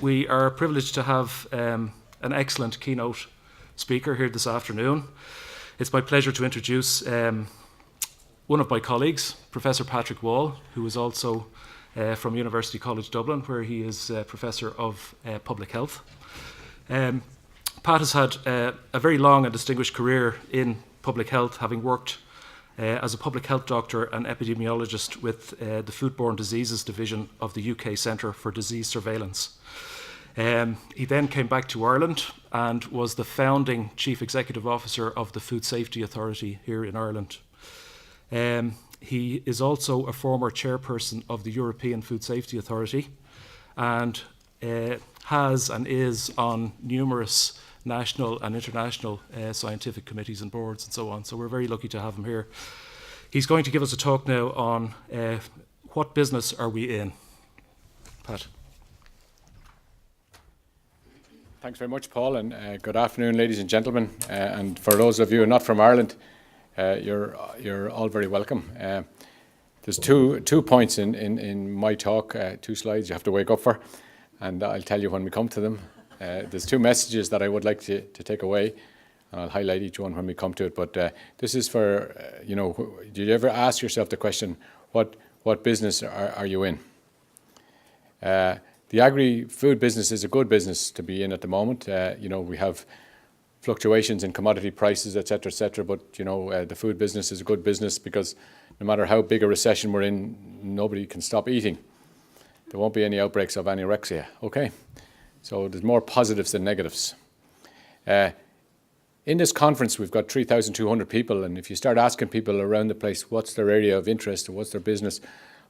We are privileged to have an excellent keynote speaker here this afternoon. It's my pleasure to introduce one of my colleagues, Professor Patrick Wall, who is also from University College Dublin, where he is Professor of Public Health. Pat has had a very long and distinguished career in public health, having worked as a public health doctor and epidemiologist with the Foodborne Diseases Division of the UK Centre for Disease Surveillance. He then came back to Ireland and was the founding Chief Executive Officer of the Food Safety Authority here in Ireland. He is also a former chairperson of the European Food Safety Authority and has and is on numerous national and international scientific committees and boards and so on. So we're very lucky to have him here. He's going to give us a talk now on what business are we in. Pat. Thanks very much, Paul, and good afternoon, ladies and gentlemen. And for those of you not from Ireland, you're all very welcome. There's two points in my talk, 2 slides you have to wake up for, and I'll tell you when we come to them. There's 2 messages that I would like to take away, and I'll highlight each one when we come to it. But this is for, did you ever ask yourself the question, what business are you in? The agri-food business is a good business to be in at the moment. We have fluctuations in commodity prices, et cetera, but the food business is a good business because no matter how big a recession we're in, nobody can stop eating. There won't be any outbreaks of anorexia, okay? So there's more positives than negatives. In this conference, we've got 3,200 people, and if you start asking people around the place what's their area of interest or what's their business,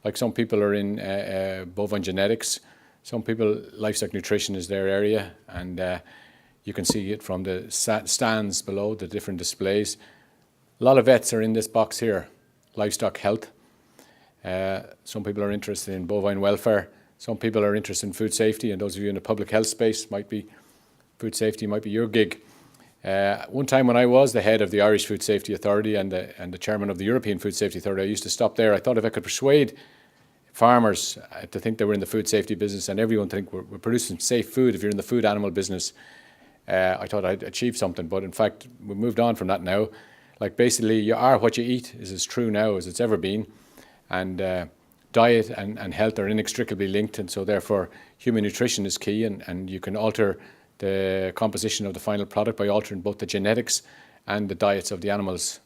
like some people are in bovine genetics, some people, livestock nutrition is their area, and you can see it from the stands below, the different displays. A lot of vets are in this box here, livestock health. Some people are interested in bovine welfare. Some people are interested in food safety, and those of you in the public health space, food safety might be your gig. One time when I was the head of the Irish Food Safety Authority and the chairman of the European Food Safety Authority, I used to stop there. I thought if I could persuade farmers to think they were in the food safety business and everyone think we're producing safe food if you're in the food animal business, I thought I'd achieved something. But in fact, we've moved on from that now. Like basically, you are what you eat is as true now as it's ever been. And diet and health are inextricably linked, and so therefore human nutrition is key, and you can alter the composition of the final product by altering both the genetics and the diets of the animals.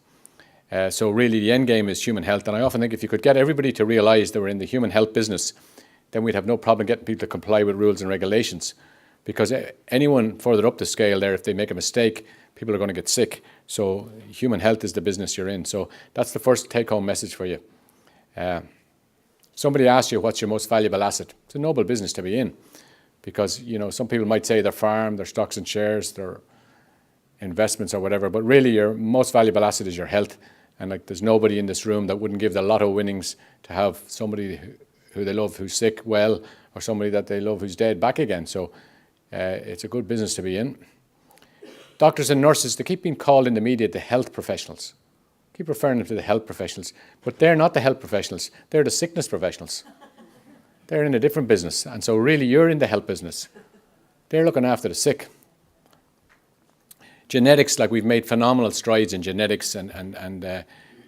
So really the end game is human health, and I often think if you could get everybody to realise they were in the human health business, then we'd have no problem getting people to comply with rules and regulations, because anyone further up the scale there, if they make a mistake, people are going to get sick. So human health is the business you're in. So that's the first take-home message for you. Somebody asks you what's your most valuable asset. It's a noble business to be in, because some people might say their farm, their stocks and shares, their investments or whatever, but really your most valuable asset is your health. And there's nobody in this room that wouldn't give the lotto winnings to have somebody who they love who's sick well, or somebody that they love who's dead back again. So it's a good business to be in. Doctors and nurses, they keep being called in the media the health professionals. Keep referring them to the health professionals, but they're not the health professionals. They're the sickness professionals. They're in a different business, and so really you're in the health business. They're looking after the sick. Genetics, we've made phenomenal strides in genetics and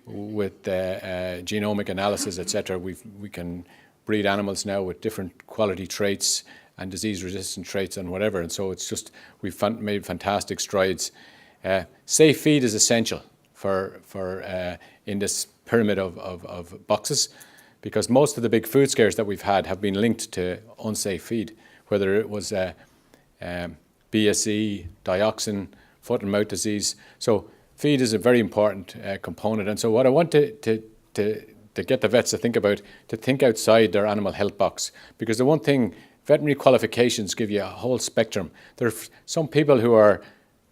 with genomic analysis, etc. We can breed animals now with different quality traits and disease-resistant traits and whatever, and so it's just we've made fantastic strides. Safe feed is essential for in this pyramid of boxes, because most of the big food scares that we've had have been linked to unsafe feed, whether it was BSE, dioxin, foot and mouth disease. So feed is a very important component, and so what I want to get the vets to think about, to think outside their animal health box, because the one thing, veterinary qualifications give you a whole spectrum. There are some people who are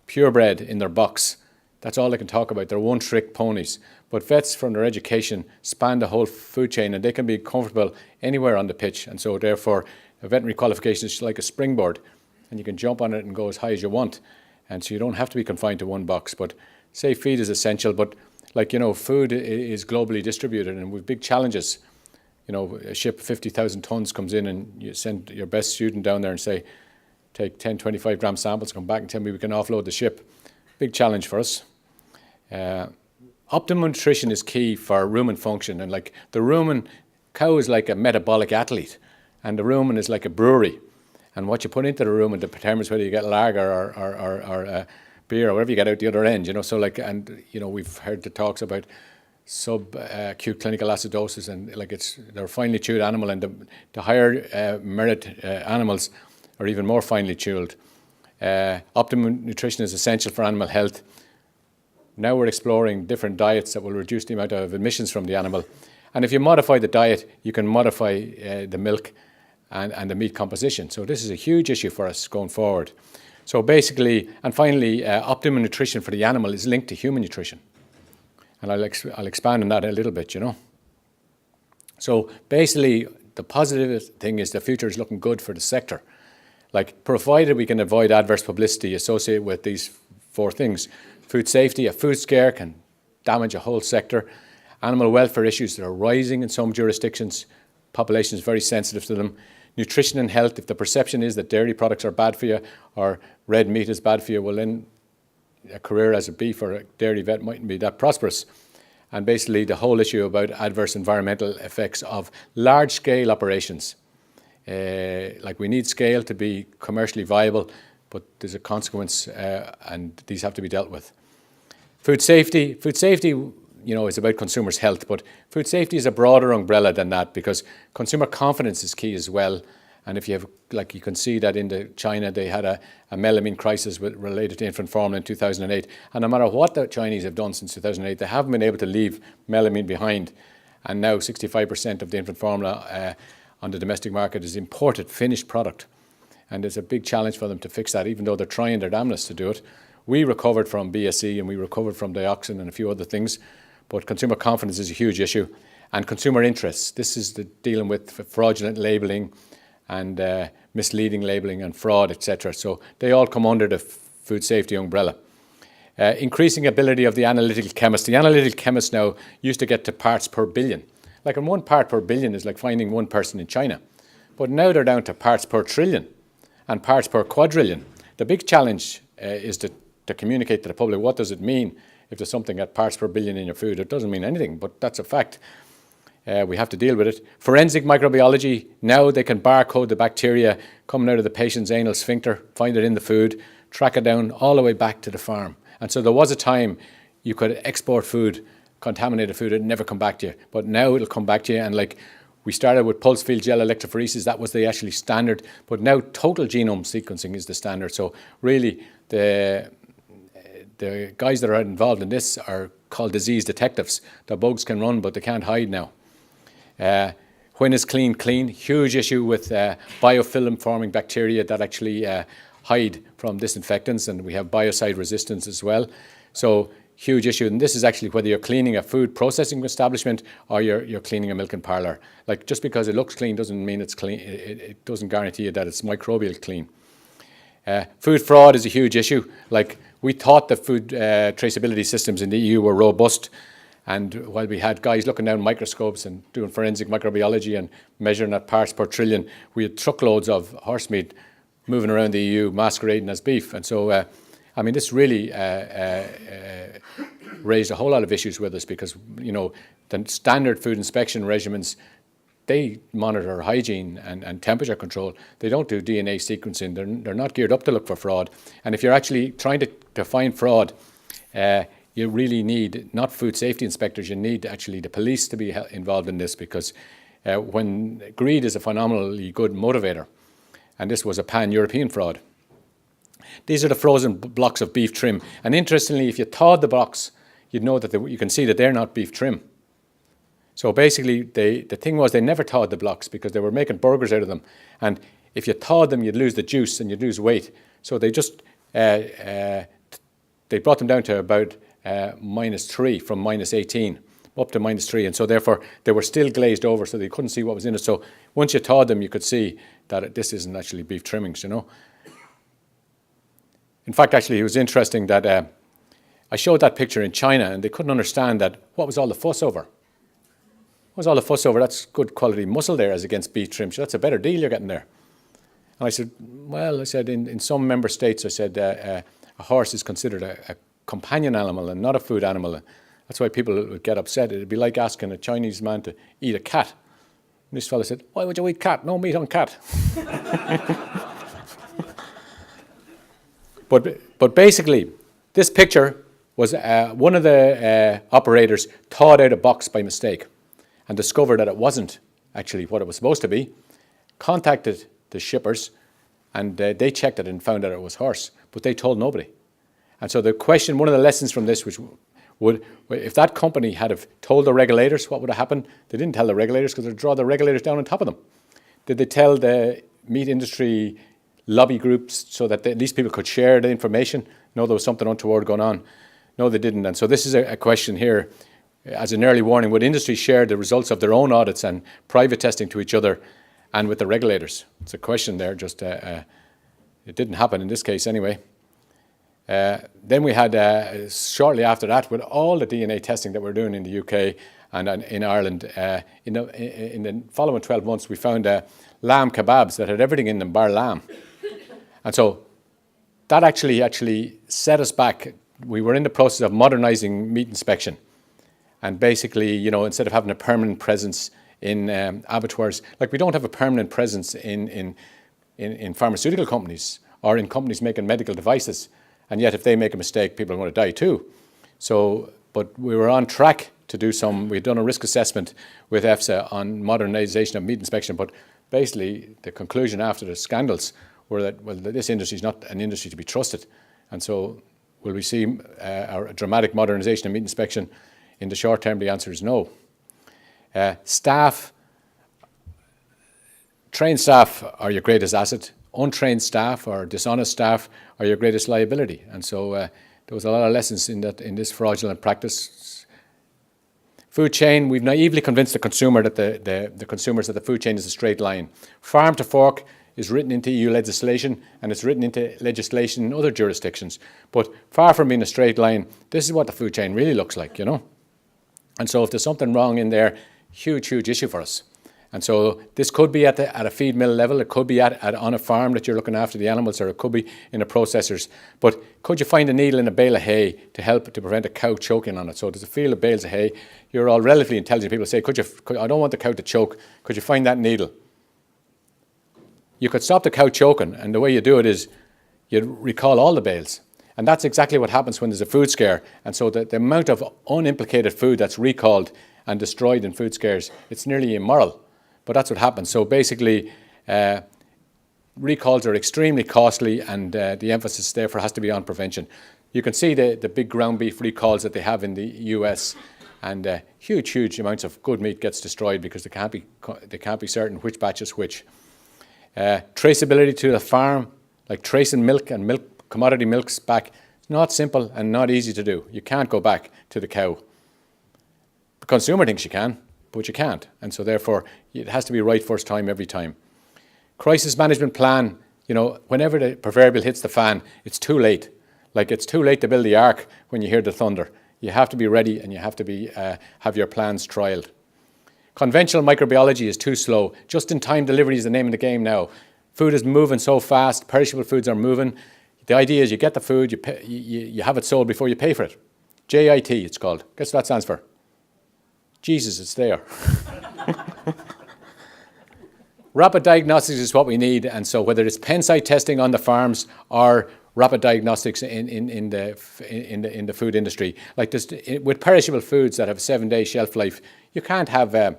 purebred in their box. That's all they can talk about. They're one-trick ponies. But vets, from their education, span the whole food chain, and they can be comfortable anywhere on the pitch. And so, therefore, a veterinary qualification is like a springboard, and you can jump on it and go as high as you want. And so you don't have to be confined to one box. But safe feed is essential. But, food is globally distributed, and we've big challenges a ship of 50,000 tons comes in and you send your best student down there and say, take 10, 25 gram samples, come back and tell me we can offload the ship. Big challenge for us. Optimum nutrition is key for rumen function. And like the rumen, cow is like a metabolic athlete, and the rumen is like a brewery. And what you put into the rumen determines whether you get lager or beer or whatever you get out the other end. So we've heard the talks about sub-acute clinical acidosis, and they're finely chewed animal, and the higher merit animals are even more finely chewed. Optimum nutrition is essential for animal health. Now we're exploring different diets that will reduce the amount of emissions from the animal. And if you modify the diet, you can modify the milk and the meat composition. So this is a huge issue for us going forward. So basically, and finally, optimum nutrition for the animal is linked to human nutrition. And I'll expand on that a little bit, So basically, the positive thing is the future is looking good for the sector. Provided we can avoid adverse publicity associated with these four things. Food safety, a food scare can damage a whole sector. Animal welfare issues that are rising in some jurisdictions. Population is very sensitive to them. Nutrition and health, if the perception is that dairy products are bad for you or red meat is bad for you, well then a career as a beef or a dairy vet mightn't be that prosperous. And basically the whole issue about adverse environmental effects of large-scale operations. We need scale to be commercially viable, but there's a consequence and these have to be dealt with. Food safety, is about consumers' health, but food safety is a broader umbrella than that because consumer confidence is key as well. And if you have, you can see that in China, they had a melamine crisis related to infant formula in 2008. And no matter what the Chinese have done since 2008, they haven't been able to leave melamine behind. And now 65% of the infant formula on the domestic market is imported, finished product. And it's a big challenge for them to fix that, even though they're trying their damnedest to do it. We recovered from BSE and we recovered from dioxin and a few other things, but consumer confidence is a huge issue. And consumer interests, this is dealing with fraudulent labelling and misleading labelling and fraud, etc. So they all come under the food safety umbrella. Increasing ability of the analytical chemist. The analytical chemist now used to get to parts per billion. And 1 part per billion is like finding one person in China. But now they're down to parts per trillion and parts per quadrillion. The big challenge is to communicate to the public what does it mean if there's something at parts per billion in your food. It doesn't mean anything, but that's a fact. We have to deal with it. Forensic microbiology, now they can barcode the bacteria coming out of the patient's anal sphincter, find it in the food, track it down all the way back to the farm. And so there was a time you could export food, contaminated food, it'd never come back to you. But now it'll come back to you. And we started with pulse field gel electrophoresis, that was the actually standard. But now total genome sequencing is the standard. So really the guys that are involved in this are called disease detectives. The bugs can run, but they can't hide now. When is clean? Clean. Huge issue with biofilm forming bacteria that actually hide from disinfectants, and we have biocide resistance as well. So huge issue, and this is actually whether you're cleaning a food processing establishment or you're cleaning a milk and parlour. Just because it looks clean doesn't mean it's clean. It doesn't guarantee you that it's microbial clean. Food fraud is a huge issue. We thought the food traceability systems in the EU were robust, and while we had guys looking down microscopes and doing forensic microbiology and measuring at parts per trillion, we had truckloads of horse meat moving around the EU masquerading as beef. And so, this really raised a whole lot of issues with us because, the standard food inspection regimens, they monitor hygiene and temperature control. They don't do DNA sequencing. They're not geared up to look for fraud. And if you're actually trying to find fraud, you really need not food safety inspectors, you need actually the police to be involved in this because when greed is a phenomenally good motivator, and this was a pan-European fraud. These are the frozen blocks of beef trim. And interestingly, if you thawed the blocks, you'd know that you can see that they're not beef trim. So basically, the thing was they never thawed the blocks because they were making burgers out of them. And if you thawed them, you'd lose the juice and you'd lose weight. So they just, they brought them down to about -3 from -18 up to -3. And so therefore, they were still glazed over so they couldn't see what was in it. So once you thawed them, you could see that this isn't actually beef trimmings, In fact, actually, it was interesting that I showed that picture in China and they couldn't understand that what was all the fuss over. What's all the fuss over? That's good quality muscle there as against beef trim. That's a better deal you're getting there. And I said, well, I said, in some member states, I said, a horse is considered a companion animal and not a food animal. That's why people would get upset. It'd be like asking a Chinese man to eat a cat. And this fellow said, why would you eat cat? No meat on cat. But basically, this picture was one of the operators thawed out a box by mistake and discovered that it wasn't actually what it was supposed to be, contacted the shippers, and they checked it and found out it was horse, but they told nobody. And so the question, one of the lessons from this, which would, if that company had have told the regulators, what would have happened? They didn't tell the regulators because they'd draw the regulators down on top of them. Did they tell the meat industry lobby groups so that at least people could share the information? No, there was something untoward going on. No, they didn't. And so this is a question here as an early warning. Would industry share the results of their own audits and private testing to each other and with the regulators? It's a question there, just it didn't happen in this case anyway. Then we had, shortly after that, with all the DNA testing that we're doing in the UK and in Ireland, in the following 12 months, we found lamb kebabs that had everything in them bar lamb. And so that actually set us back. We were in the process of modernising meat inspection. And basically, you know, instead of having a permanent presence in abattoirs, like we don't have a permanent presence in pharmaceutical companies or in companies making medical devices. And yet if they make a mistake, people are going to die too. So, but we were on track to do we'd done a risk assessment with EFSA on modernisation of meat inspection, but basically the conclusion after the scandals were that, well, this industry is not an industry to be trusted. And so will we see a dramatic modernisation of meat inspection? In the short term, the answer is no. Staff, trained staff are your greatest asset. Untrained staff or dishonest staff are your greatest liability. And so there was a lot of lessons in this fraudulent practice. Food chain, we've naively convinced the consumer that the consumers that the food chain is a straight line. Farm to fork is written into EU legislation and it's written into legislation in other jurisdictions. But far from being a straight line, this is what the food chain really looks like, you know. And so if there's something wrong in there, huge issue for us. And so this could be at a feed mill level, it could be on a farm that you're looking after the animals, or it could be in the processors. But could you find a needle in a bale of hay to help to prevent a cow choking on it? So there's a field of bales of hay. You're all relatively intelligent people say, I don't want the cow to choke. Could you find that needle? You could stop the cow choking, and the way you do it is you recall all the bales. And that's exactly what happens when there's a food scare. And so the amount of unimplicated food that's recalled and destroyed in food scares, it's nearly immoral. But that's what happens. So basically, recalls are extremely costly, and the emphasis therefore has to be on prevention. You can see the big ground beef recalls that they have in the US, and huge amounts of good meat gets destroyed because they can't be certain which batch is which. Traceability to the farm, like tracing milk and commodity milks back, it's not simple and not easy to do. You can't go back to the cow. The consumer thinks you can, but you can't. And so therefore, it has to be right first time, every time. Crisis management plan, you know, whenever the proverbial hits the fan, it's too late. Like it's too late to build the ark when you hear the thunder. You have to be ready, and you have to have your plans trialed. Conventional microbiology is too slow. Just-in-time delivery is the name of the game now. Food is moving so fast, perishable foods are moving. The idea is you get the food, you have it sold before you pay for it. JIT, it's called. Guess what that stands for? Jesus, it's there. Rapid diagnostics is what we need, and so whether it's pen site testing on the farms or rapid diagnostics in the food industry, like this, with perishable foods that have 7-day shelf life, you can't have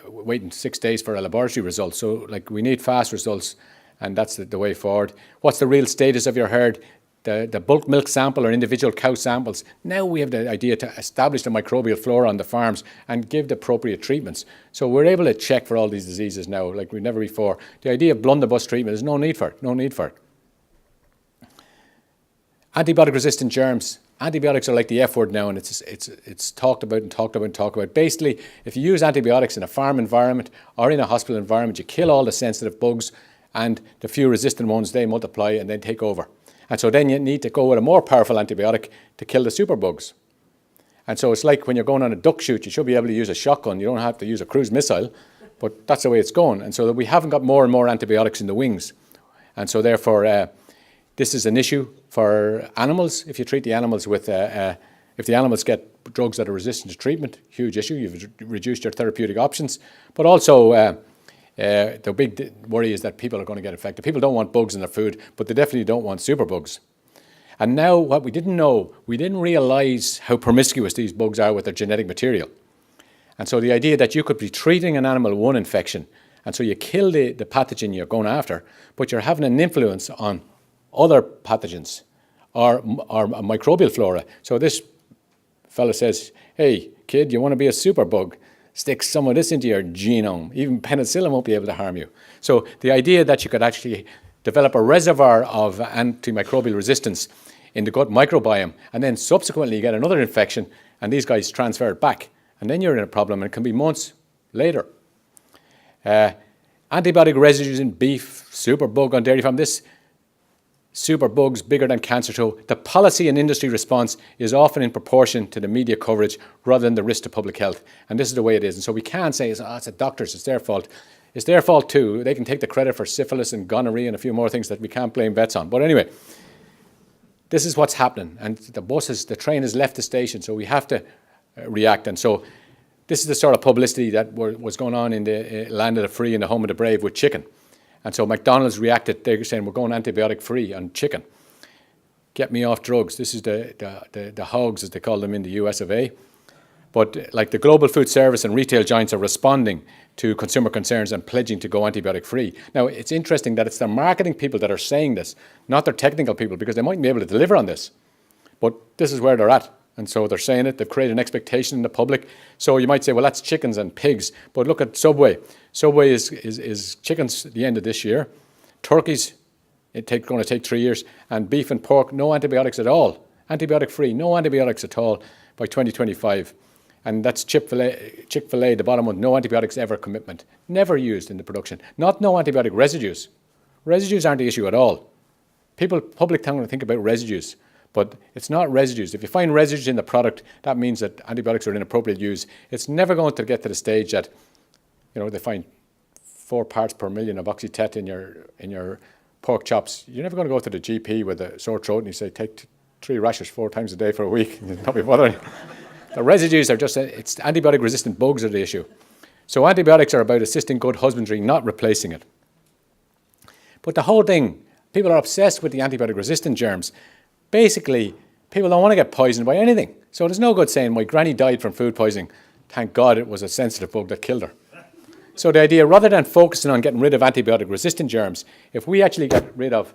waiting 6 days for a laboratory result. So, like, we need fast results, and that's the way forward. What's the real status of your herd? The bulk milk sample or individual cow samples. Now we have the idea to establish the microbial flora on the farms and give the appropriate treatments. So we're able to check for all these diseases now like we've never before. The idea of blunderbuss treatment, there's no need for it. Antibiotic-resistant germs. Antibiotics are like the F word now, and it's talked about. Basically, if you use antibiotics in a farm environment or in a hospital environment, you kill all the sensitive bugs, and the few resistant ones, they multiply and then take over. And so then you need to go with a more powerful antibiotic to kill the superbugs. And so it's like when you're going on a duck shoot, you should be able to use a shotgun. You don't have to use a cruise missile, but that's the way it's going. And so that we haven't got more and more antibiotics in the wings. And so therefore, this is an issue for animals. If you treat the animals with, if the animals get drugs that are resistant to treatment, huge issue. You've reduced your therapeutic options. But also, the big worry is that people are going to get infected. People don't want bugs in their food, but they definitely don't want superbugs. And now what we didn't know, we didn't realise how promiscuous these bugs are with their genetic material. And so the idea that you could be treating an animal with one infection, and so you kill the pathogen you're going after, but you're having an influence on other pathogens or microbial flora. So this fella says, hey, kid, you want to be a superbug? Stick some of this into your genome. Even penicillin won't be able to harm you. So the idea that you could actually develop a reservoir of antimicrobial resistance in the gut microbiome, and then subsequently you get another infection, and these guys transfer it back. And then you're in a problem, and it can be months later. Antibiotic residues in beef, superbug on dairy farm. This superbug's bigger than cancer. So the policy and industry response is often in proportion to the media coverage rather than the risk to public health. And this is the way it is. And so we can't say, it's the doctors, it's their fault. It's their fault too. They can take the credit for syphilis and gonorrhea and a few more things that we can't blame vets on. But anyway, this is what's happening. And the train has left the station, so we have to react. And so this is the sort of publicity that was going on in the land of the free and the home of the brave with chicken. And so McDonald's reacted. They're saying, we're going antibiotic free on chicken. Get me off drugs. This is the hogs, as they call them in the US of A. But like the global food service and retail giants are responding to consumer concerns and pledging to go antibiotic free. Now, it's interesting that it's their marketing people that are saying this, not their technical people, because they mightn't be able to deliver on this. But this is where they're at. And so they're saying it. They've created an expectation in the public. So you might say, well, that's chickens and pigs. But look at Subway. Subway is chickens at the end of this year. Turkeys, going to take 3 years. And beef and pork, no antibiotics at all. Antibiotic free, no antibiotics at all by 2025. And that's Chick-fil-A, the bottom one, no antibiotics ever commitment. Never used in the production. Not no antibiotic residues. Residues aren't the issue at all. Public tend to think about residues. But it's not residues. If you find residues in the product, that means that antibiotics are inappropriate use. It's never going to get to the stage that, they find 4 parts per million of oxytet in your pork chops. You're never going to go to the GP with a sore throat and you say, take 3 rashers 4 times a day for a week. You'll not be bothering. The residues are it's antibiotic-resistant bugs are the issue. So antibiotics are about assisting good husbandry, not replacing it. But the whole thing, people are obsessed with the antibiotic-resistant germs. Basically, people don't want to get poisoned by anything. So there's no good saying, my granny died from food poisoning. Thank God it was a sensitive bug that killed her. So the idea, rather than focusing on getting rid of antibiotic-resistant germs, if we actually get rid of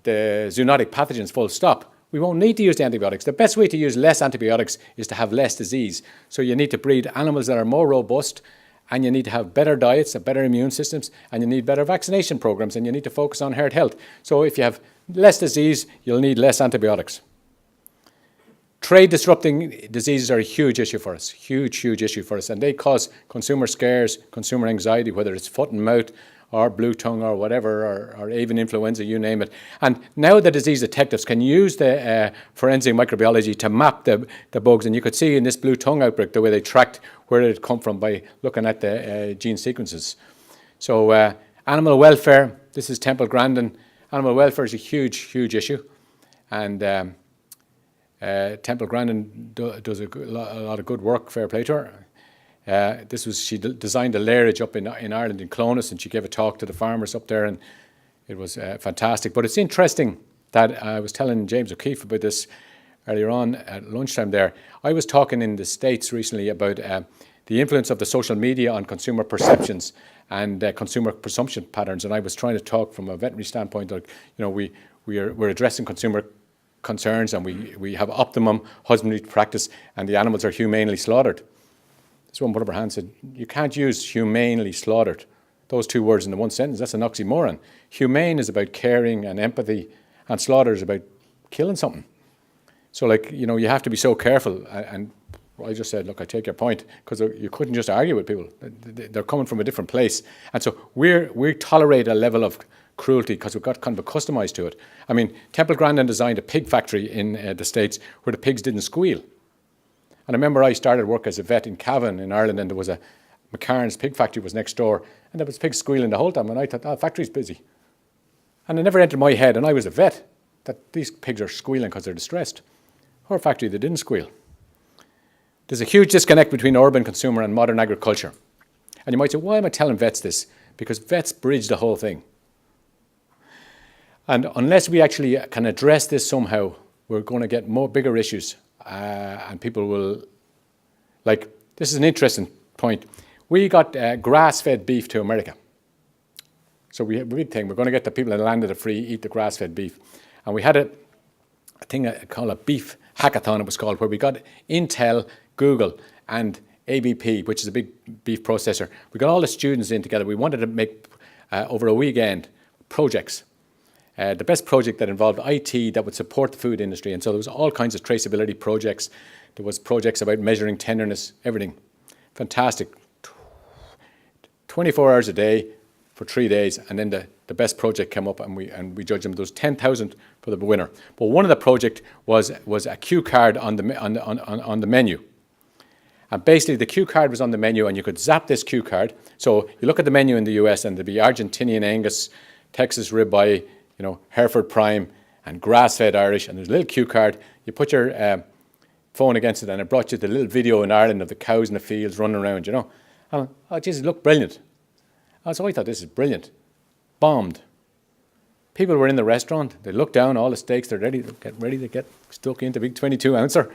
the zoonotic pathogens full stop, we won't need to use the antibiotics. The best way to use less antibiotics is to have less disease. So you need to breed animals that are more robust, and you need to have better diets and better immune systems, and you need better vaccination programs, and you need to focus on herd health. So if you have less disease, you'll need less antibiotics. Trade disrupting diseases are a huge issue for us, huge issue for us, and they cause consumer scares, consumer anxiety, whether it's foot and mouth or blue tongue or whatever, or avian influenza, you name it. And now the disease detectives can use the forensic microbiology to map the bugs, and you could see in this blue tongue outbreak the way they tracked where it had come from by looking at the gene sequences. So animal welfare, this is Temple Grandin. Animal welfare is a huge issue, and Temple Grandin does a lot of good work, fair play to her. She designed a lairage up in Ireland in Clonus, and she gave a talk to the farmers up there, and it was fantastic. But it's interesting that I was telling James O'Keefe about this earlier on at lunchtime there. I was talking in the States recently about the influence of the social media on consumer perceptions and consumer consumption patterns, and I was trying to talk from a veterinary standpoint. Like, we're addressing consumer concerns, and we have optimum husbandry practice, and the animals are humanely slaughtered. This one put up her hand and said, you can't use humanely slaughtered, those 2 words in the one sentence. That's an oxymoron. Humane is about caring and empathy, and slaughter is about killing something. So, you have to be so careful. And I just said, look, I take your point, because you couldn't just argue with people. They're coming from a different place. And so we tolerate a level of cruelty because we've got kind of customized to it. I mean, Temple Grandin designed a pig factory in the States where the pigs didn't squeal. And I remember I started work as a vet in Cavan in Ireland, and there was a McCarn's pig factory was next door, and there was pigs squealing the whole time, and I thought, the factory's busy. And it never entered my head, and I was a vet, that these pigs are squealing because they're distressed. Our factory, they didn't squeal. There's a huge disconnect between urban consumer and modern agriculture. And you might say, why am I telling vets this? Because vets bridge the whole thing. And unless we actually can address this somehow, we're going to get bigger issues. And people will, like, this is an interesting point. We got grass-fed beef to America. So we have a big thing. We're going to get the people in the land of the free eat the grass-fed beef. And we had a thing called a beef hackathon, it was called, where we got Intel, Google, and ABP, which is a big beef processor. We got all the students in together. We wanted to make, over a weekend, projects. The best project that involved IT that would support the food industry. And so there was all kinds of traceability projects. There was projects about measuring tenderness, everything. Fantastic. 24 hours a day for 3 days, and then the best project came up, and we judged them. There was 10,000 for the winner. But one of the project was a cue card on the menu. And basically, the cue card was on the menu, and you could zap this cue card. So you look at the menu in the US, and there'd be Argentinian Angus, Texas ribeye, Hereford Prime, and grass-fed Irish, and there's a little cue card. You put your phone against it, and it brought you the little video in Ireland of the cows in the fields running around, And, oh, Jesus, it looked brilliant. So I thought, this is brilliant. Bombed. People were in the restaurant. They looked down, all the steaks, they're ready to get stuck into big 22-ouncer.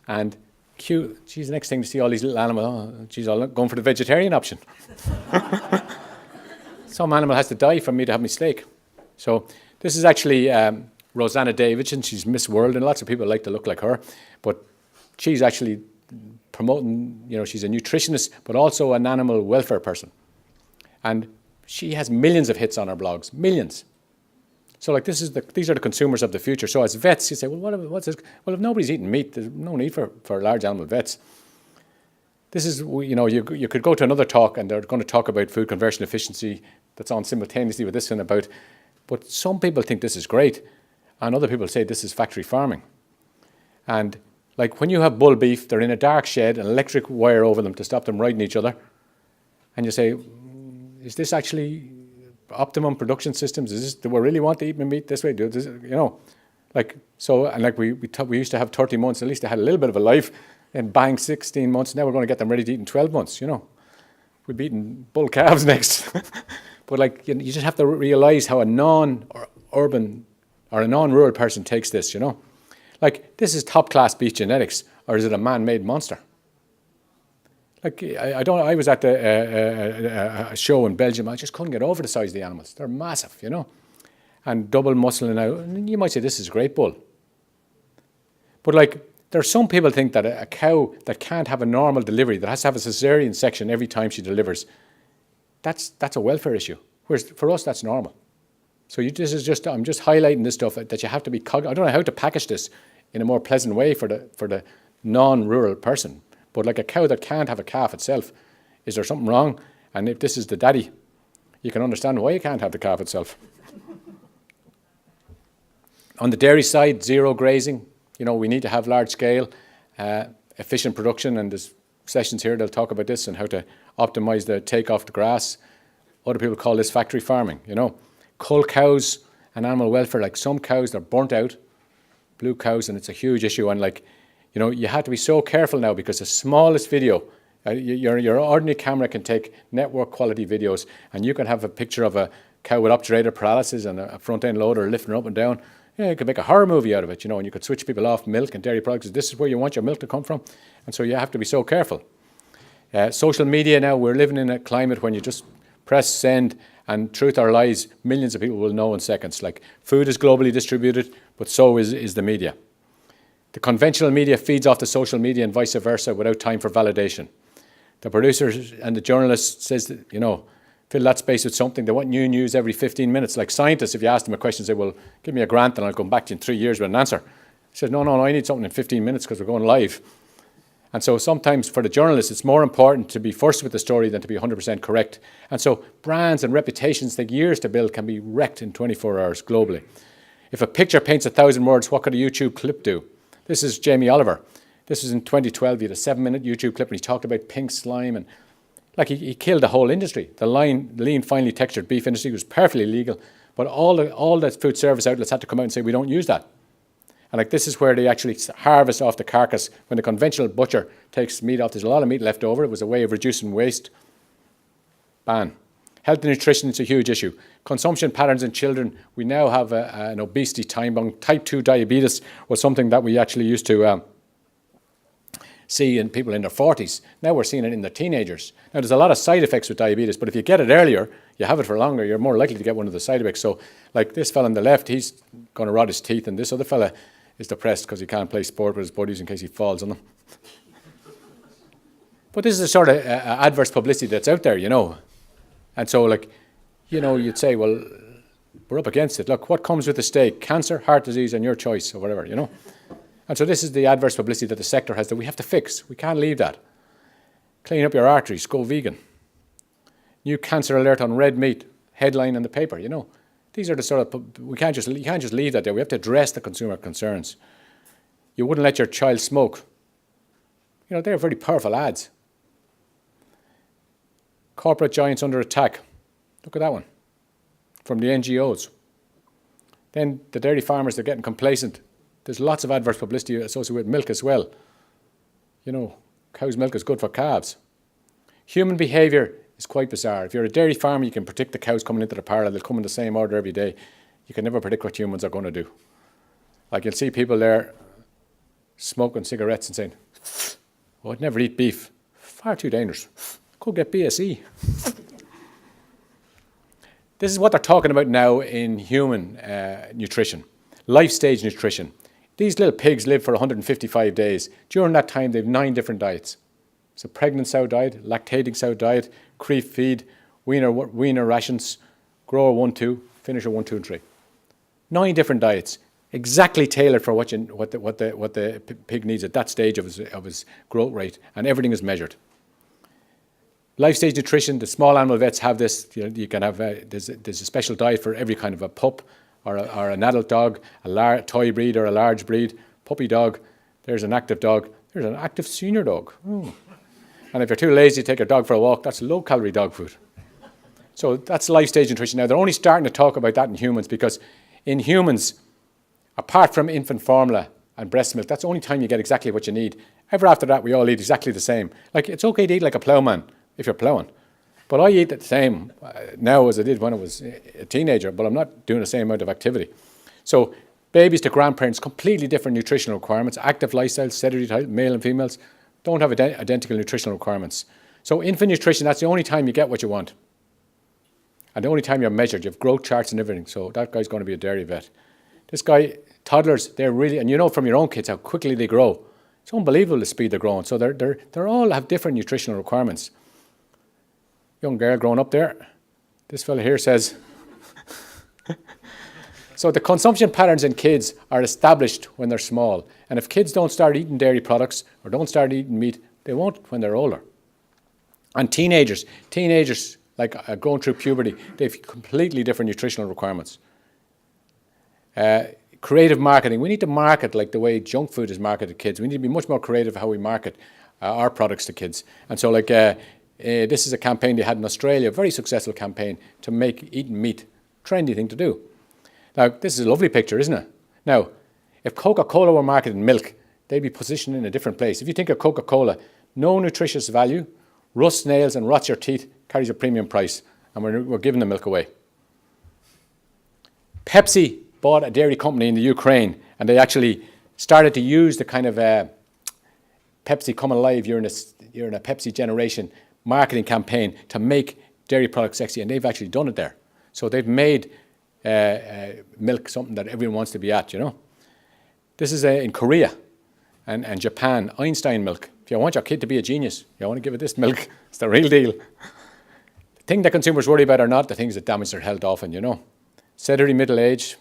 And the next thing to see all these little animals, I'm going for the vegetarian option. Some animal has to die for me to have my steak. So this is actually Rosanna Davidson. She's Miss World, and lots of people like to look like her. But she's actually promoting, she's a nutritionist, but also an animal welfare person. And she has millions of hits on her blogs, millions. So like these are the consumers of the future. So as vets, you say, well, what's this? Well, if nobody's eating meat, there's no need for large animal vets. This is, you could go to another talk, and they're going to talk about food conversion efficiency that's on simultaneously with this one about, but some people think this is great, and other people say this is factory farming. And like when you have bull beef, they're in a dark shed, an electric wire over them to stop them riding each other. And you say, is this actually optimum production systems? Do we really want to eat meat this way? We used to have 30 months, at least they had a little bit of a life, and bang, 16 months, now we're going to get them ready to eat in 12 months, We'll be eating bull calves next. But you just have to realize how a non-urban or a non-rural person takes this, This is top-class beef genetics, or is it a man-made monster? I was at a show in Belgium. I just couldn't get over the size of the animals. They're massive, and double muscling out. And you might say this is a great bull. But there are some people think that a cow that can't have a normal delivery, that has to have a cesarean section every time she delivers, that's a welfare issue. Whereas for us, that's normal. So I'm just highlighting this stuff that you have to be I don't know how to package this in a more pleasant way for the non-rural person. But like a cow that can't have a calf itself, is there something wrong? And if this is the daddy, you can understand why you can't have the calf itself. On the dairy side, zero grazing. We need to have large scale, efficient production, and there's sessions here they'll talk about this and how to optimize the take off the grass. Other people call this factory farming, Cull cows and animal welfare, like some cows, they're burnt out, blue cows, and it's a huge issue. And you have to be so careful now because the smallest video, your ordinary camera can take network quality videos, and you can have a picture of a cow with obturator paralysis and a front end loader lifting her up and down. You could make a horror movie out of it, and you could switch people off milk and dairy products. This is where you want your milk to come from. And so you have to be so careful. Social media now, we're living in a climate when you just press send, and truth or lies, millions of people will know in seconds. Like food is globally distributed, but so is the media. The conventional media feeds off the social media and vice versa without time for validation. The producers and the journalist says that, fill that space with something. They want new news every 15 minutes. Like scientists, if you ask them a question, say, well, give me a grant and I'll come back to you in 3 years with an answer. He says, no, I need something in 15 minutes because we're going live. And so sometimes for the journalists, it's more important to be first with the story than to be 100% correct. And so brands and reputations take years to build, can be wrecked in 24 hours globally. If a picture paints 1,000 words, what could a YouTube clip do? This is Jamie Oliver. This was in 2012. He had a 7-minute YouTube clip, and he talked about pink slime, and like he killed the whole industry. The lean, finely textured beef industry was perfectly legal, but all the food service outlets had to come out and say, we don't use that. And like this is where they actually harvest off the carcass. When the conventional butcher takes meat off, there's a lot of meat left over. It was a way of reducing waste. Ban. Health and nutrition is a huge issue. Consumption patterns in children. We now have an obesity time bomb. Type 2 diabetes was something that we actually used to see in people in their 40s. Now we're seeing it in their teenagers. Now there's a lot of side effects with diabetes, but if you get it earlier, you have it for longer, you're more likely to get one of the side effects. So like this fella on the left, he's going to rot his teeth, and this other fella is depressed because he can't play sport with his buddies in case he falls on them. But this is the sort of adverse publicity that's out there, you know. And so, like, you know, you'd say, well, we're up against it. Look, what comes with the steak? Cancer, heart disease, and your choice, or whatever, you know. And so this is the adverse publicity that the sector has that we have to fix. We can't leave that. Clean up your arteries, go vegan. New cancer alert on red meat, headline in the paper, you know. These are the sort of, you can't just leave that there. We have to address the consumer concerns. You wouldn't let your child smoke. You know, they're very powerful ads. Corporate giants under attack. Look at that one. From the NGOs. Then the dairy farmers, they're getting complacent. There's lots of adverse publicity associated with milk as well. You know, cow's milk is good for calves. Human behaviour is quite bizarre. If you're a dairy farmer, you can predict the cows coming into the parlour. They'll come in the same order every day. You can never predict what humans are going to do. Like you'll see people there smoking cigarettes and saying, oh, I'd never eat beef. Far too dangerous. Could get BSE. This is what they're talking about now in human nutrition, life stage nutrition. These little pigs live for 155 days. During that time, they have 9 different diets. It's a pregnant sow diet, lactating sow diet, creep feed, weaner rations, grower 1-2, finisher 1, 2, and 3. 9 different diets, exactly tailored for what the pig needs at that stage of his growth rate, and everything is measured. Life stage nutrition, the small animal vets have this. You know, you can have there's a special diet for every kind of a pup or an adult dog, a toy breed or a large breed, puppy dog. There's an active dog. There's an active senior dog. Oh. And if you're too lazy to take your dog for a walk, that's low-calorie dog food. So that's life stage nutrition. Now they're only starting to talk about that in humans because in humans, apart from infant formula and breast milk, that's the only time you get exactly what you need. Ever after that, we all eat exactly the same. Like it's okay to eat like a ploughman if you're ploughing. But I eat the same now as I did when I was a teenager, but I'm not doing the same amount of activity. So babies to grandparents, completely different nutritional requirements. Active lifestyles, sedentary type, male and females, don't have identical nutritional requirements. So infant nutrition, that's the only time you get what you want. And the only time you're measured. You have growth charts and everything. So that guy's going to be a dairy vet. This guy, toddlers, they're really, and you know from your own kids how quickly they grow. It's unbelievable the speed they're growing. So they're all have different nutritional requirements. Young girl growing up there. This fella here says, so the consumption patterns in kids are established when they're small. And if kids don't start eating dairy products or don't start eating meat, they won't when they're older. And teenagers like going through puberty, they have completely different nutritional requirements. Creative marketing. We need to market like the way junk food is marketed to kids. We need to be much more creative how we market our products to kids. And so like this is a campaign they had in Australia, a very successful campaign to make eating meat a trendy thing to do. Now, this is a lovely picture, isn't it? Now, if Coca-Cola were marketing milk, they'd be positioned in a different place. If you think of Coca-Cola, no nutritious value, rusts nails and rots your teeth, carries a premium price, and we're giving the milk away. Pepsi bought a dairy company in the Ukraine, and they actually started to use the kind of Pepsi Come Alive, you're in a Pepsi generation marketing campaign to make dairy products sexy, and they've actually done it there. So they've made milk something that everyone wants to be at, you know. This is in Korea and Japan, Einstein milk. If you want your kid to be a genius, you want to give it this milk. It's the real deal. The thing that consumers worry about are not the things that damage their health often, you know. Sedentary middle age,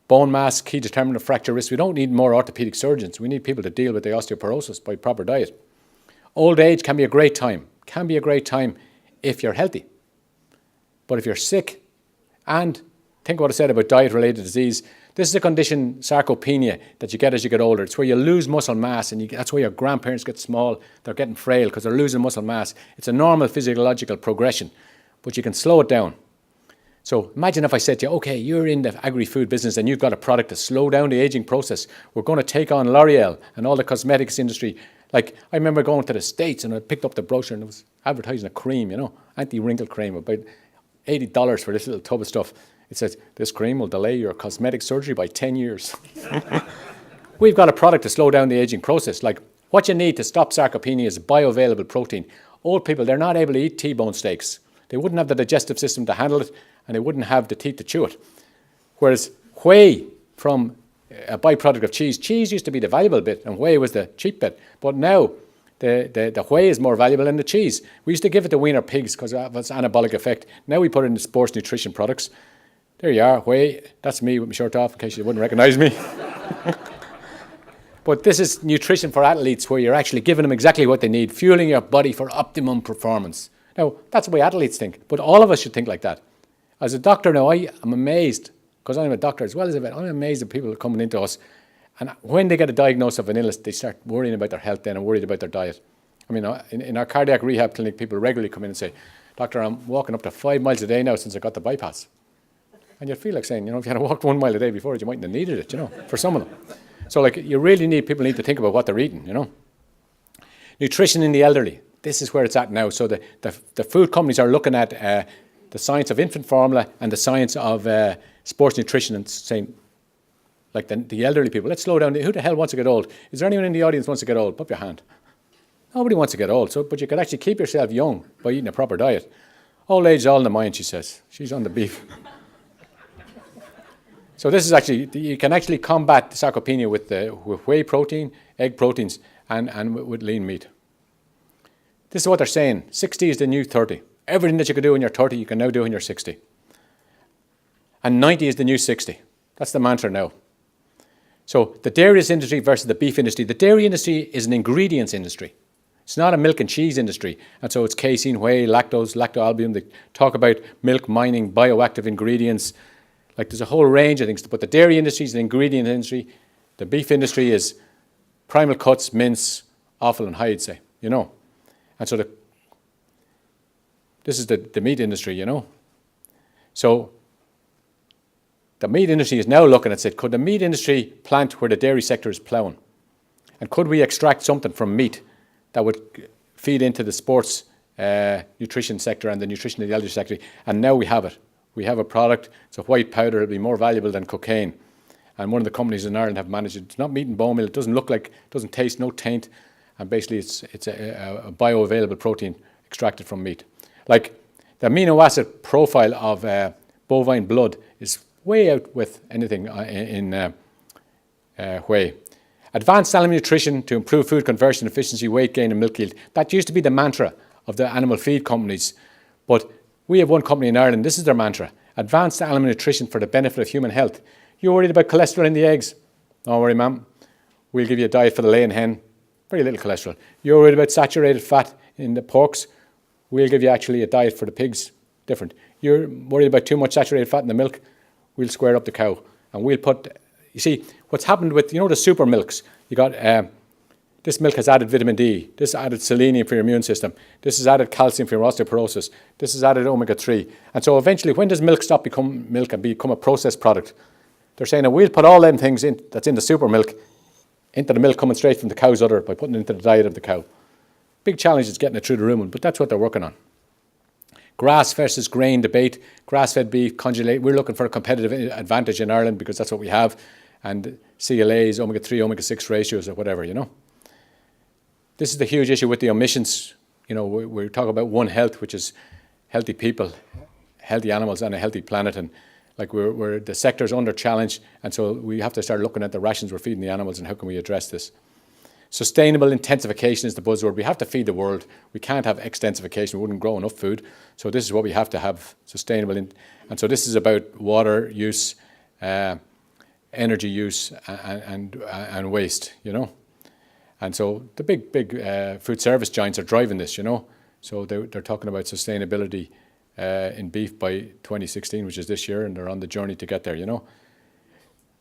bone mass, key determinant of fracture risk. We don't need more orthopedic surgeons. We need people to deal with the osteoporosis by proper diet. Old age can be a great time. Can be a great time if you're healthy. But if you're sick, and think what I said about diet-related disease, This is a condition, sarcopenia, that you get as you get older. It's where you lose muscle mass, and that's why your grandparents get small. They're getting frail because they're losing muscle mass. It's a normal physiological progression, but you can slow it down. So imagine if I said to you, okay, you're in the agri-food business and you've got a product to slow down the aging process. We're going to take on L'Oreal and all the cosmetics industry. Like, I remember going to the States and I picked up the brochure and it was advertising a cream, anti-wrinkle cream, about $80 for this little tub of stuff. It says, this cream will delay your cosmetic surgery by 10 years. We've got a product to slow down the aging process. Like, what you need to stop sarcopenia is bioavailable protein. Old people, they're not able to eat T-bone steaks. They wouldn't have the digestive system to handle it, and they wouldn't have the teeth to chew it. Whereas whey, from a byproduct of cheese used to be the valuable bit, and whey was the cheap bit. But now, the whey is more valuable than the cheese. We used to give it to weaner pigs because of its anabolic effect. Now we put it in sports nutrition products. There you are, whey. That's me with my shirt off, in case you wouldn't recognize me. But this is nutrition for athletes, where you're actually giving them exactly what they need, fueling your body for optimum performance. Now, that's the way athletes think, but all of us should think like that. As a doctor now, I am amazed, because I'm a doctor as well as a vet, I'm amazed at people coming into us, and when they get a diagnosis of an illness, they start worrying about their health then and worried about their diet. I mean, in our cardiac rehab clinic, people regularly come in and say, Doctor, I'm walking up to 5 miles a day now since I got the bypass. And you feel like saying, if you had walked 1 mile a day before it, you mightn't have needed it, for some of them. So, like, people need to think about what they're eating, Nutrition in the elderly. This is where it's at now. So the food companies are looking at the science of infant formula and the science of sports nutrition and saying, like the elderly people, let's slow down. Who the hell wants to get old? Is there anyone in the audience who wants to get old? Put up your hand. Nobody wants to get old, but you could actually keep yourself young by eating a proper diet. Old age is all in the mind, she says. She's on the beef. So this is actually, you can actually combat sarcopenia with whey protein, egg proteins, and with lean meat. This is what they're saying. 60 is the new 30. Everything that you could do in your 30, you can now do in your 60. And 90 is the new 60. That's the mantra now. So the dairy industry versus the beef industry. The dairy industry is an ingredients industry. It's not a milk and cheese industry. And so it's casein, whey, lactose, lactoalbumin. They talk about milk mining, bioactive ingredients. Like, there's a whole range of things. But the dairy industry is an ingredient industry. The beef industry is primal cuts, mince, offal and hide, say, And so this is the meat industry, So the meat industry is now looking at, could the meat industry plant where the dairy sector is ploughing? And could we extract something from meat that would feed into the sports nutrition sector and the nutrition of the elderly sector? And now we have it. We have a product. It's a white powder. It'll be more valuable than cocaine. And one of the companies in Ireland have managed it. It's not meat and bone meal. It doesn't look like, doesn't taste, no taint. And basically it's a bioavailable protein extracted from meat. Like, the amino acid profile of bovine blood is way out with anything in whey. Advanced animal nutrition to improve food conversion, efficiency, weight gain and milk yield. That used to be the mantra of the animal feed companies. But we have one company in Ireland, this is their mantra. Advanced animal nutrition for the benefit of human health. You're worried about cholesterol in the eggs? Don't worry, ma'am. We'll give you a diet for the laying hen. Very little cholesterol. You're worried about saturated fat in the porks? We'll give you actually a diet for the pigs. Different. You're worried about too much saturated fat in the milk? We'll square up the cow. And we'll put, you see, what's happened with, the super milks, you got, this milk has added vitamin D. This added selenium for your immune system. This has added calcium for your osteoporosis. This has added omega-3. And so eventually, when does milk stop become milk and become a processed product? They're saying that we'll put all them things in that's in the super milk into the milk coming straight from the cow's udder by putting it into the diet of the cow. Big challenge is getting it through the rumen, but that's what they're working on. Grass versus grain debate, grass-fed beef, congelate. We're looking for a competitive advantage in Ireland because that's what we have. And CLAs, omega-3, omega-6 ratios or whatever, This is the huge issue with the omissions. We're talking about One Health, which is healthy people, healthy animals and a healthy planet. And like the sector's under challenge. And so we have to start looking at the rations we're feeding the animals and how can we address this. Sustainable intensification is the buzzword. We have to feed the world. We can't have extensification. We wouldn't grow enough food. So this is what we have to have, sustainable. And so this is about water use, energy use, and waste, And so the big food service giants are driving this, So they're talking about sustainability in beef by 2016, which is this year, and they're on the journey to get there,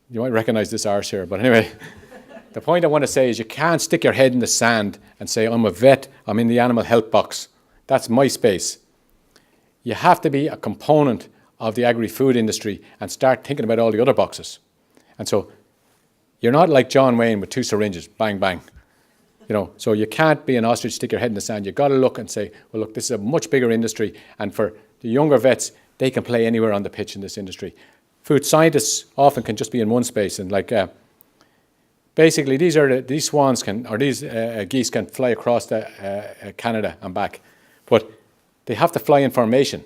You might recognize this arse here, but anyway, the point I want to say is you can't stick your head in the sand and say, I'm a vet, I'm in the animal health box. That's my space. You have to be a component of the agri-food industry and start thinking about all the other boxes. And so you're not like John Wayne with 2 syringes, bang, bang. So you can't be an ostrich, stick your head in the sand. You've got to look and say, well, look, this is a much bigger industry. And for the younger vets, they can play anywhere on the pitch in this industry. Food scientists often can just be in one space. And basically, these swans these geese can fly across Canada and back. But they have to fly in formation.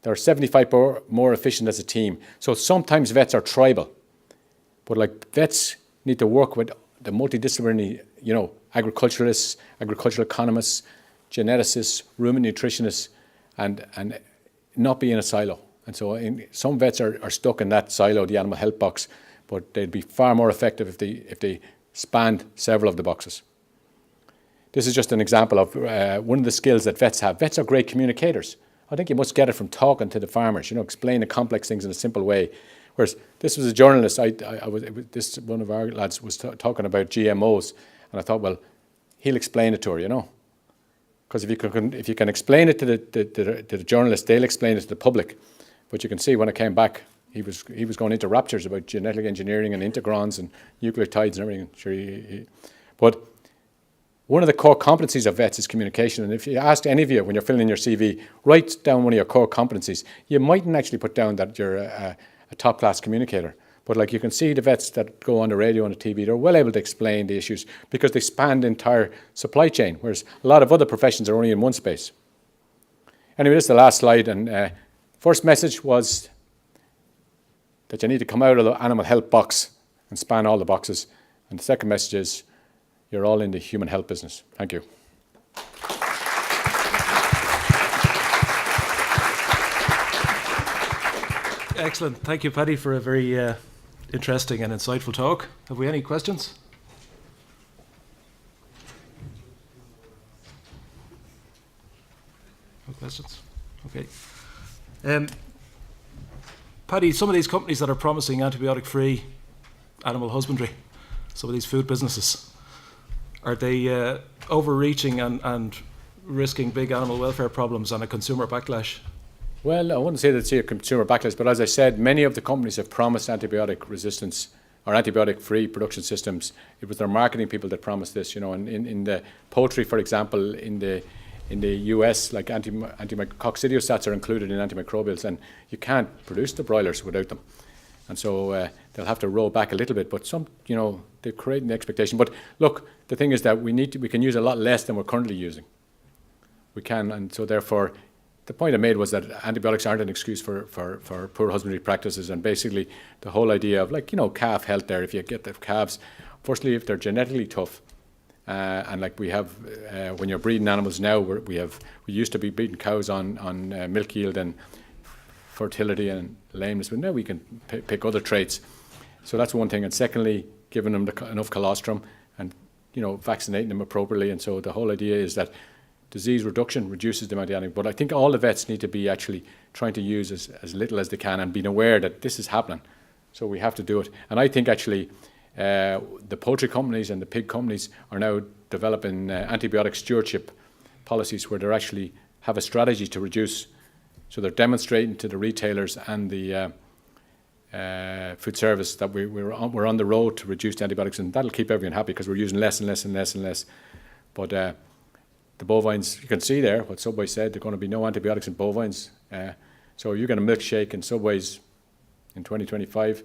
They're 75% more efficient as a team. So sometimes vets are tribal. But vets need to work with the multidisciplinary, agriculturalists, agricultural economists, geneticists, ruminant nutritionists, and not be in a silo. And so some vets are stuck in that silo, the animal health box, but they'd be far more effective if they spanned several of the boxes. This is just an example of one of the skills that vets have. Vets are great communicators. I think you must get it from talking to the farmers, explain the complex things in a simple way. Whereas this was a journalist, one of our lads was talking about GMOs, and I thought, well, he'll explain it to her, Because if you can explain it to the journalist, they'll explain it to the public. But you can see when I came back, he was going into raptures about genetic engineering and integrons and nucleotides and everything. Sure, but one of the core competencies of vets is communication. And if you ask any of you when you're filling in your CV, write down one of your core competencies. You mightn't actually put down that you're a top-class communicator. But you can see the vets that go on the radio and the TV, they're well able to explain the issues because they span the entire supply chain, whereas a lot of other professions are only in one space. Anyway, this is the last slide. And first message was that you need to come out of the animal health box and span all the boxes. And the second message is you're all in the human health business. Thank you. Excellent. Thank you, Paddy, for a very interesting and insightful talk. Have we any questions? No questions? Okay. Paddy, some of these companies that are promising antibiotic-free animal husbandry, some of these food businesses, are they overreaching and risking big animal welfare problems and a consumer backlash? Well, I wouldn't say that it's a consumer backlash, but as I said, many of the companies have promised antibiotic resistance or antibiotic-free production systems. It was their marketing people that promised this, and in the poultry, for example, in the US, like coccidiostats are included in antimicrobials, and you can't produce the broilers without them. And so they'll have to roll back a little bit, but they're creating the expectation. But look, the thing is that we can use a lot less than we're currently using. We can, and so therefore, the point I made was that antibiotics aren't an excuse for poor husbandry practices, and basically the whole idea of calf health there. If you get the calves, firstly, if they're genetically tough, and we have when you're breeding animals now, we used to be breeding cows on milk yield and fertility and lameness, but now we can pick other traits. So that's one thing. And secondly, giving them enough colostrum and vaccinating them appropriately. And so the whole idea is that disease reduction reduces the amount of antibiotics. But I think all the vets need to be actually trying to use as little as they can and being aware that this is happening. So we have to do it. And I think actually the poultry companies and the pig companies are now developing antibiotic stewardship policies where they actually have a strategy to reduce. So they're demonstrating to the retailers and the food service that we're on the road to reduce the antibiotics, and that'll keep everyone happy because we're using less and less and less and less. But the bovines, you can see there what Subway said, there are going to be no antibiotics in bovines. So you're going to milkshake in Subways in 2025.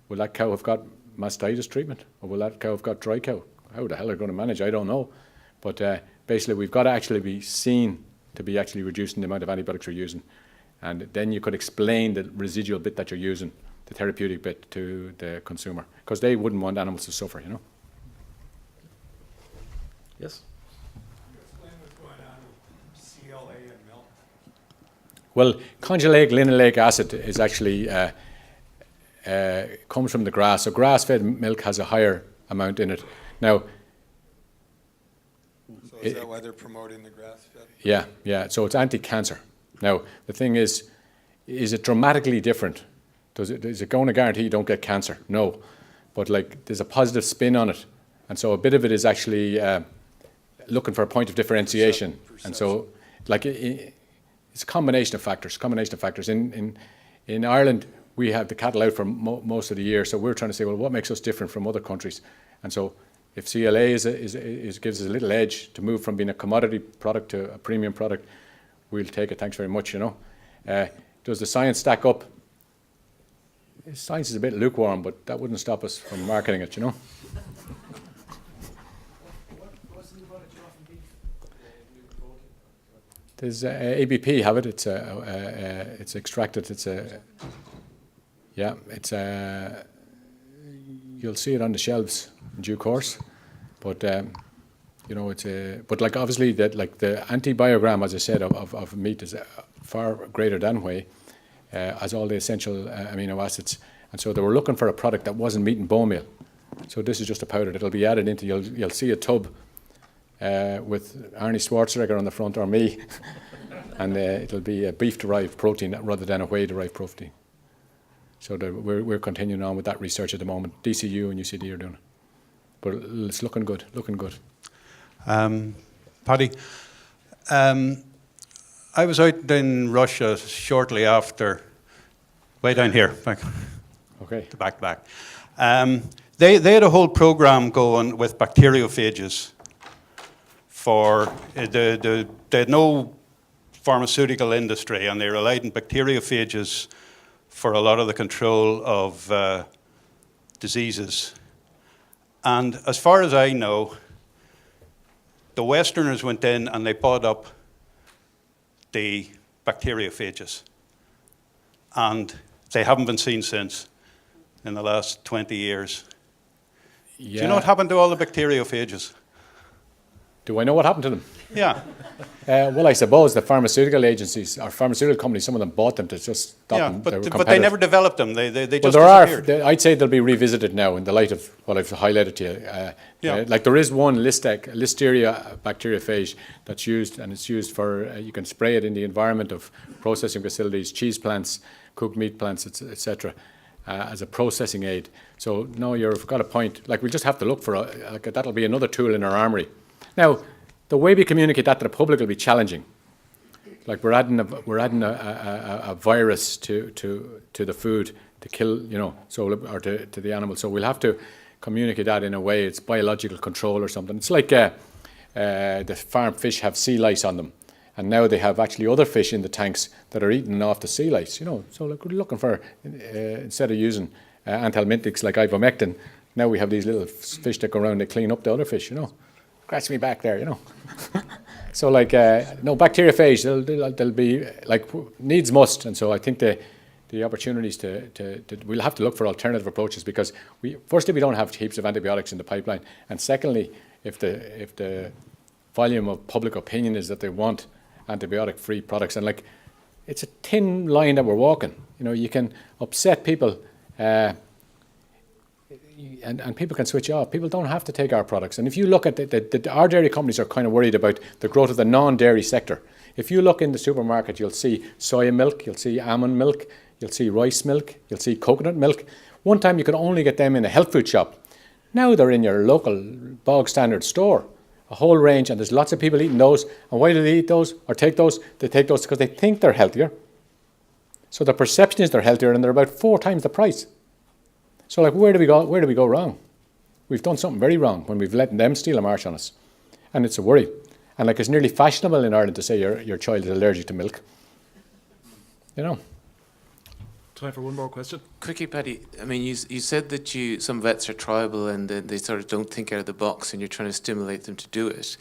Will that cow have got mastitis treatment, or will that cow have got dry cow? How the hell are they going to manage? I don't know. But basically, we've got to actually be seen to be actually reducing the amount of antibiotics we're using. And then you could explain the residual bit that you're using, the therapeutic bit, to the consumer, because they wouldn't want animals to suffer, Yes? Explain what's going on with CLA in milk. Well, conjugated linoleic acid is actually comes from the grass. So grass-fed milk has a higher amount in it. Now, So is that why they're promoting the grass-fed? yeah. So it's anti-cancer. Now, the thing is it dramatically different Is it going to guarantee you don't get cancer? No. But like there's a positive spin on it. And so a bit of it is actually looking for a point of differentiation. And so like it's a combination of factors. In Ireland, we have the cattle out for most of the year. So we're trying to say, well, what makes us different from other countries? And so if CLA gives us a little edge to move from being a commodity product to a premium product, we'll take it. Thanks very much, you know. Does the science stack up? Science is a bit lukewarm, but that wouldn't stop us from marketing it, you know. What's the product you often beef? There's ABP have it. It's extracted. You'll see it on the shelves in due course, but you know but like obviously that like the anti-biogram, as I said, of meat is far greater than whey, as all the essential amino acids, and so they were looking for a product that wasn't meat and bone meal. So this is just a powder that'll be added into. You'll see a tub with Arnie Schwarzenegger on the front or me, and it'll be a beef-derived protein rather than a whey-derived protein. So we're continuing on with that research at the moment. DCU and UCD are doing it. But it's looking good, Paddy, I was out in Russia shortly after, way down here, back, Okay. the back. They had a whole program going with bacteriophages for, they had no pharmaceutical industry, and they relied on bacteriophages for a lot of the control of diseases. And as far as I know, the Westerners went in and they bought up the bacteriophages. And they haven't been seen since in the last 20 years. Yeah. Do you know what happened to all the bacteriophages? Do I know what happened to them? Yeah. Well, I suppose the pharmaceutical agencies or pharmaceutical companies, some of them bought them to just stop them. But they never developed them. They just well, disappeared. I'd say they'll be revisited now in the light of what I've highlighted to you. Like there is one Listeria bacteriophage that's used, and it's used for, you can spray it in the environment of processing facilities, cheese plants, cooked meat plants, etc., as a processing aid. So no, you've got a point. Like we just have to look for, that'll be another tool in our armoury. Now, the way we communicate that to the public will be challenging. Like we're adding a virus to the food to kill, you know, or to the animal. So we'll have to communicate that in a way it's biological control or something. It's like the farm fish have sea lice on them, and now they have actually other fish in the tanks that are eating off the sea lice. You know, so like we're looking for instead of using anthelmintics like ivermectin, now we have these little fish that go around and clean up the other fish. You know. Scratch me back there, you know. So like, no, bacteriophage, they'll be like needs must. And so I think the opportunities we'll have to look for alternative approaches because firstly, we don't have heaps of antibiotics in the pipeline. And secondly, if the volume of public opinion is that they want antibiotic-free products, and like, it's a thin line that we're walking. You know, you can upset people, and people can switch off. People don't have to take our products. And if you look at our dairy companies are kind of worried about the growth of the non-dairy sector. If you look in the supermarket, you'll see soya milk, you'll see almond milk, you'll see rice milk, you'll see coconut milk. One time you could only get them in a health food shop. Now they're in your local bog standard store, a whole range, and there's lots of people eating those. And why do they eat those or take those? They take those because they think they're healthier. So the perception is they're healthier, and they're about 4 times the price. So like, where do we go wrong? We've done something very wrong when we've let them steal a march on us. And it's a worry. And like, it's nearly fashionable in Ireland to say your child is allergic to milk. You know. Time for one more question. Quickly, Paddy, I mean, you said that some vets are tribal and they sort of don't think out of the box and you're trying to stimulate them to do it.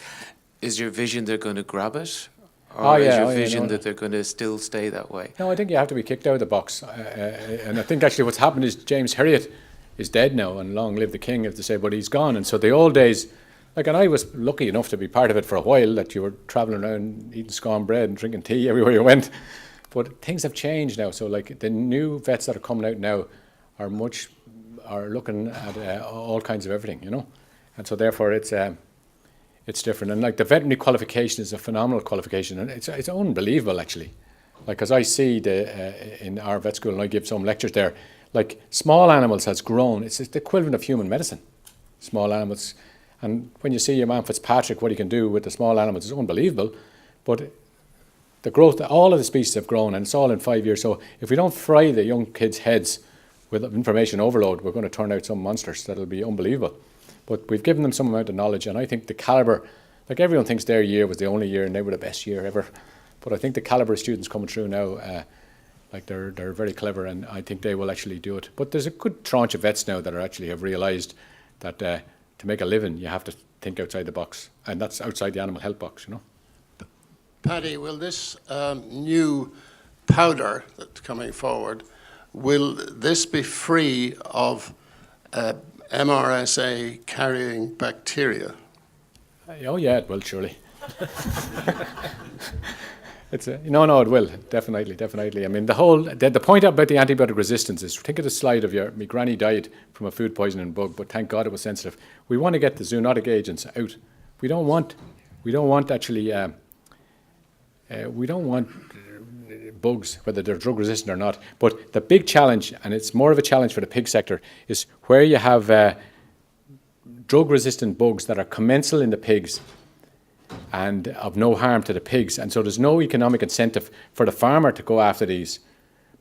Is your vision they're going to grab it? Or is your vision that they're going to still stay that way? No, I think you have to be kicked out of the box. And I think actually what's happened is James Herriot is dead now, and long live the king, as they say, but he's gone. And so the old days, like, and I was lucky enough to be part of it for a while, that you were travelling around eating scone bread and drinking tea everywhere you went. But things have changed now. So like the new vets that are coming out now are looking at all kinds of everything, you know. And so therefore it's different. And like the veterinary qualification is a phenomenal qualification, and it's unbelievable actually Like, as I see in our vet school, and I give some lectures there, like small animals has grown. It's the equivalent of human medicine. Small animals, and when you see your man Fitzpatrick, what he can do with the small animals is unbelievable. But the growth, all of the species have grown, and it's all in 5 years. So if we don't fry the young kids' heads with information overload, we're going to turn out some monsters that'll be unbelievable. But we've given them some amount of knowledge, and I think the calibre, like everyone thinks their year was the only year and they were the best year ever. But I think the calibre of students coming through now, like they're very clever, and I think they will actually do it. But there's a good tranche of vets now that are actually have realised that to make a living, you have to think outside the box, and that's outside the animal health box, you know. Paddy, will this new powder that's coming forward, will this be free of MRSA carrying bacteria? Oh yeah, it will surely. No, it will definitely. I mean, the point about the antibiotic resistance is, think of the slide of my granny died from a food poisoning bug, but thank God it was sensitive. We want to get the zoonotic agents out. We don't want bugs, whether they're drug resistant or not. But the big challenge, and it's more of a challenge for the pig sector, is where you have drug resistant bugs that are commensal in the pigs and of no harm to the pigs. And so there's no economic incentive for the farmer to go after these.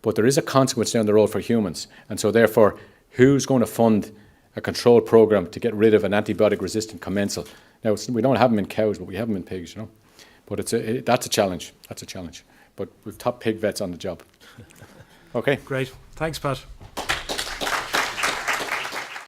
But there is a consequence down the road for humans. And so therefore, who's going to fund a control program to get rid of an antibiotic resistant commensal? Now, we don't have them in cows, but we have them in pigs, you know. But that's a challenge. But we've top pig vets on the job. Okay. Great. Thanks, Pat.